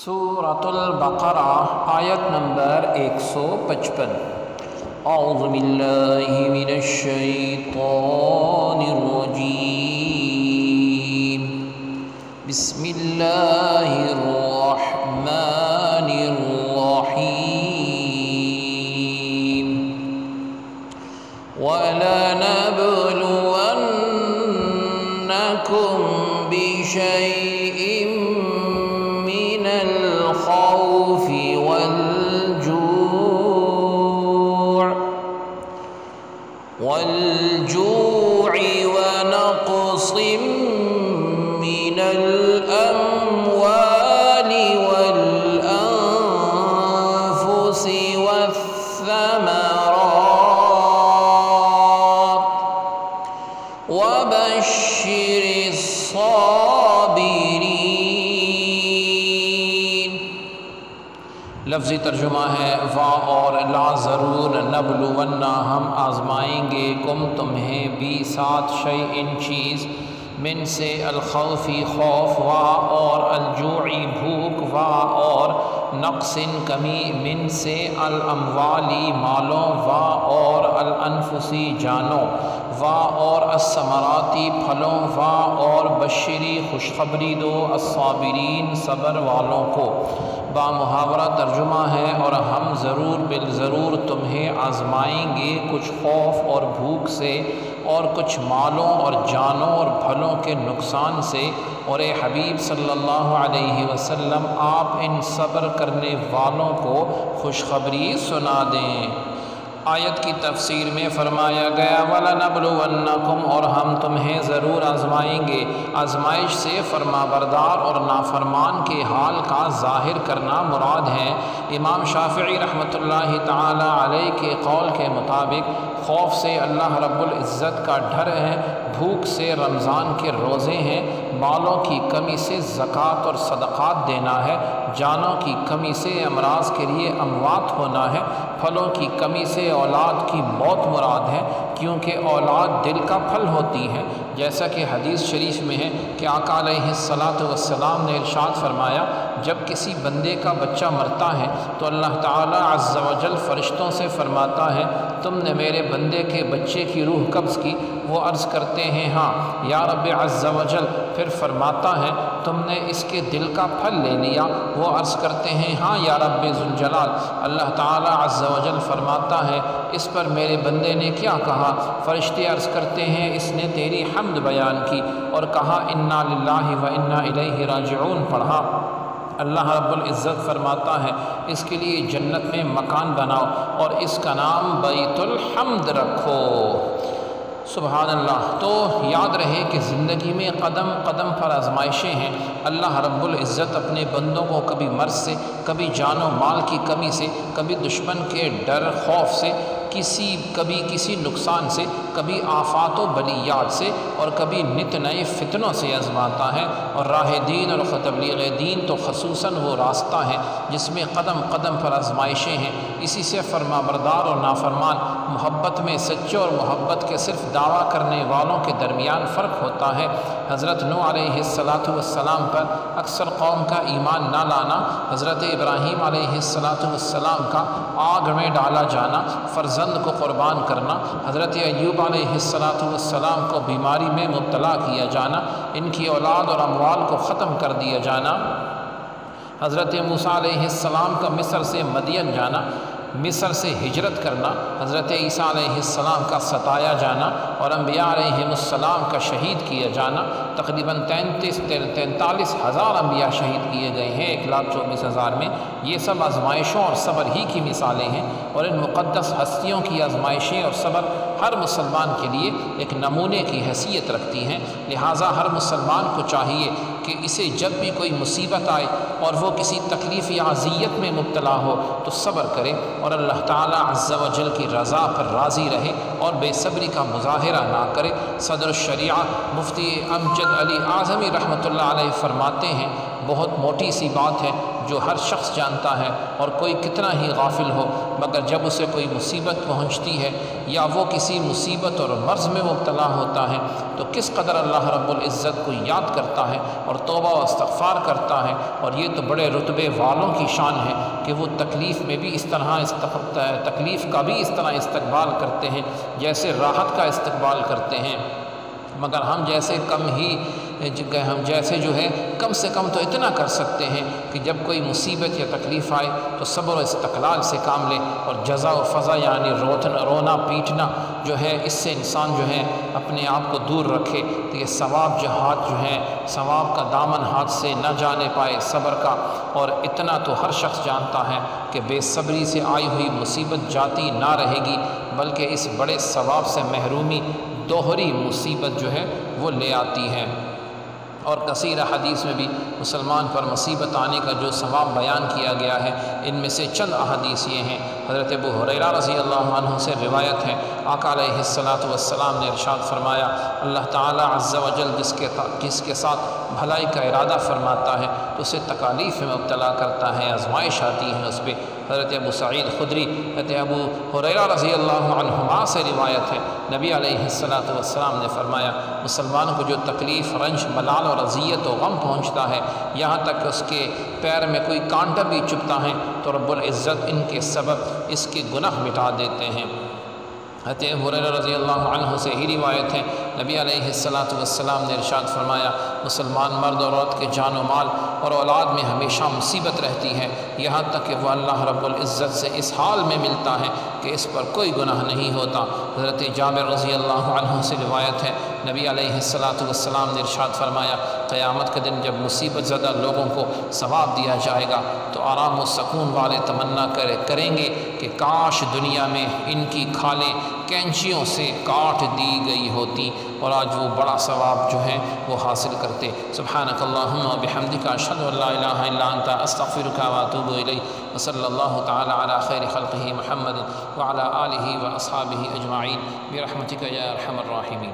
سورۃ البقرہ آیت نمبر 155۔ اعوذ باللہ من الشیطان الرجیم، بسم اللہ الرحمن الرحیم۔ وَلَنَبْلُوَنَّكُمْ بِشَيْءٍ من الخوف والجوع ونقص من الأموال والأنفس والثمرات وبشر الصابرين۔ لفظی ترجمہ ہے وا اور لا ضرور نبلونا ہم آزمائیں گے کم تمہیں بھی ساتھ شیء چیز من سے الخوفی خوف وا اور الجوعی بھوک وا اور نقص کمی من سے الاموالی مالوں وا اور الانفسی جانوں وا اور الثمراتی پھلوں وا اور بشری خوشخبری دو الصابرین صبر والوں کو۔ با محاورہ ترجمہ ہے اور ہم ضرور بالضرور تمہیں آزمائیں گے کچھ خوف اور بھوک سے اور کچھ مالوں اور جانوں اور پھلوں کے نقصان سے، اور اے حبیب صلی اللہ علیہ وسلم آپ ان صبر کرنے والوں کو خوشخبری سنا دیں۔ آیت کی تفسیر میں فرمایا گیا وَلَنَبْلُوَنَّكُمْ اور ہم تمہیں ضرور آزمائیں گے۔ آزمائش سے فرما بردار اور نافرمان کے حال کا ظاہر کرنا مراد ہے۔ امام شافعی رحمۃ اللہ تعالی علیہ کے قول کے مطابق خوف سے اللہ رب العزت کا ڈر ہے، بھوک سے رمضان کے روزے ہیں، مالوں کی کمی سے زکوٰۃ اور صدقات دینا ہے، جانوں کی کمی سے امراض کے لیے اموات ہونا ہے، پھلوں کی کمی سے اولاد کی موت مراد ہے، کیونکہ اولاد دل کا پھل ہوتی ہے، جیسا کہ حدیث شریف میں ہے کہ آقا علیہ السلام نے ارشاد فرمایا جب کسی بندے کا بچہ مرتا ہے تو اللہ تعالیٰ عز و جل فرشتوں سے فرماتا ہے تم نے میرے بندے کے بچے کی روح قبض کی؟ وہ عرض کرتے ہیں ہاں یا رب عز و جل۔ پھر فرماتا ہے تم نے اس کے دل کا پھل لے لیا؟ وہ عرض کرتے ہیں ہاں یا رب ذوالجلال۔ اللہ تعالیٰ عز و جل فرماتا ہے اس پر میرے بندے نے کیا کہا؟ فرشتے عرض کرتے ہیں اس نے تیری حمد بیان کی اور کہا انا للہ و انا الیہ راجعون پڑھا۔ اللہ رب العزت فرماتا ہے اس کے لیے جنت میں مکان بناؤ اور اس کا نام بیت الحمد رکھو۔ سبحان اللہ۔ تو یاد رہے کہ زندگی میں قدم قدم پر آزمائشیں ہیں۔ اللہ رب العزت اپنے بندوں کو کبھی مرض سے، کبھی جان و مال کی کمی سے، کبھی دشمن کے ڈر خوف سے، کبھی کسی نقصان سے، کبھی آفات و بلیات سے، اور کبھی نت نئے فتنوں سے آزماتا ہے۔ اور راہ دین اور تبلیغ دین تو خصوصاً وہ راستہ ہے جس میں قدم قدم پر آزمائشیں ہیں۔ اسی سے فرما بردار اور نافرمان محبت میں سچے اور محبت کے صرف دعویٰ کرنے والوں کے درمیان فرق ہوتا ہے۔ حضرت نوح علیہ السلام پر اکثر قوم کا ایمان نہ لانا، حضرت ابراہیم علیہ السلام کا آگ میں ڈالا جانا، فرزند کو قربان کرنا، حضرت ایوب علیہ السلام کو بیماری میں مبتلا کیا جانا، ان کی اولاد اور اموال کو ختم کر دیا جانا، حضرت موسیٰ علیہ السلام کا مصر سے مدین جانا، مصر سے ہجرت کرنا، حضرت عیسیٰ علیہ السلام کا ستایا جانا اور انبیاء علیہ السلام کا شہید کیا جانا۔ تقریباً 43,000 انبیاء شہید کیے گئے ہیں 1,24,000 میں۔ یہ سب آزمائشوں اور صبر ہی کی مثالیں ہیں، اور ان مقدس ہستیوں کی آزمائشیں اور صبر ہر مسلمان کے لیے ایک نمونے کی حیثیت رکھتی ہیں۔ لہٰذا ہر مسلمان کو چاہیے کہ اسے جب بھی کوئی مصیبت آئے اور وہ کسی تکلیف یا اذیت میں مبتلا ہو تو صبر کرے اور اللہ تعالیٰ عز و جل کی رضا پر راضی رہے اور بے صبری کا مظاہرہ نہ کرے۔ صدر الشریعہ مفتی امجد علی اعظمی رحمۃ اللہ علیہ فرماتے ہیں بہت موٹی سی بات ہے جو ہر شخص جانتا ہے، اور کوئی کتنا ہی غافل ہو، مگر جب اسے کوئی مصیبت پہنچتی ہے یا وہ کسی مصیبت اور مرض میں مبتلا ہوتا ہے تو کس قدر اللہ رب العزت کو یاد کرتا ہے اور توبہ و استغفار کرتا ہے۔ اور یہ تو بڑے رتبے والوں کی شان ہے کہ وہ تکلیف میں بھی تکلیف کا بھی اس طرح استقبال کرتے ہیں جیسے راحت کا استقبال کرتے ہیں، مگر ہم جیسے جو ہے کم سے کم تو اتنا کر سکتے ہیں کہ جب کوئی مصیبت یا تکلیف آئے تو صبر و استقلال سے کام لے، اور جزا و فضا یعنی رونا پیٹنا جو ہے اس سے انسان جو ہے اپنے آپ کو دور رکھے، تو یہ ثواب کا دامن ہاتھ سے نہ جانے پائے صبر کا۔ اور اتنا تو ہر شخص جانتا ہے کہ بے صبری سے آئی ہوئی مصیبت جاتی نہ رہے گی، بلکہ اس بڑے ثواب سے محرومی دوہری مصیبت جو ہے وہ لے آتی ہے۔ اور کثیر حدیث میں بھی مسلمان پر مصیبت آنے کا جو ثواب بیان کیا گیا ہے، ان میں سے چند احادیث یہ ہیں۔ حضرت ابو ہریرہ رضی اللہ عنہ سے روایت ہے، آقا علیہ السلام نے ارشاد فرمایا، اللہ تعالیٰ عز و جل جس کے ساتھ بھلائی کا ارادہ فرماتا ہے تو اسے تکالیف میں مبتلا کرتا ہے، آزمائش آتی ہے اس پہ۔ حضرت ابو سعید خدری، حضرت ابو ہریرہ رضی اللہ عنہما سے روایت ہے، نبی علیہ السلام نے فرمایا، مسلمان کو جو تکلیف، رنج، ملال اور اذیت و غم پہنچتا ہے، یہاں تک کہ اس کے پیر میں کوئی کانٹا بھی چبھتا ہے، تو رب العزت ان کے سبب اس کے گناہ مٹا دیتے ہیں۔ حضرت ابو ہریرہ رضی اللہ عنہ سے ہی روایت ہے، نبی علیہ السلام نے ارشاد فرمایا، مسلمان مرد اور عورت کے جان و مال اور اولاد میں ہمیشہ مصیبت رہتی ہے، یہاں تک کہ وہ اللہ رب العزت سے اس حال میں ملتا ہے کہ اس پر کوئی گناہ نہیں ہوتا۔ حضرت جابر رضی اللہ عنہ سے روایت ہے، نبی علیہ السلام نے ارشاد فرمایا، قیامت کے دن جب مصیبت زدہ لوگوں کو ثواب دیا جائے گا تو آرام و سکون والے تمنا کریں گے کہ کاش دنیا میں ان کی کھالیں کینچیوں سے کاٹ دی گئی ہوتی اور آج وہ بڑا ثواب جو ہے وہ حاصل کرتے۔ سبحانک اللہم و بحمدک، اشہد ان لا الہ الا انت، استغفرک و اتوب الیک، وصلی اللہ تعالی علی خیر خلقہ محمد وعلی آلہ و اصحابہ اجمعین برحمتک یا ارحم الراحمین۔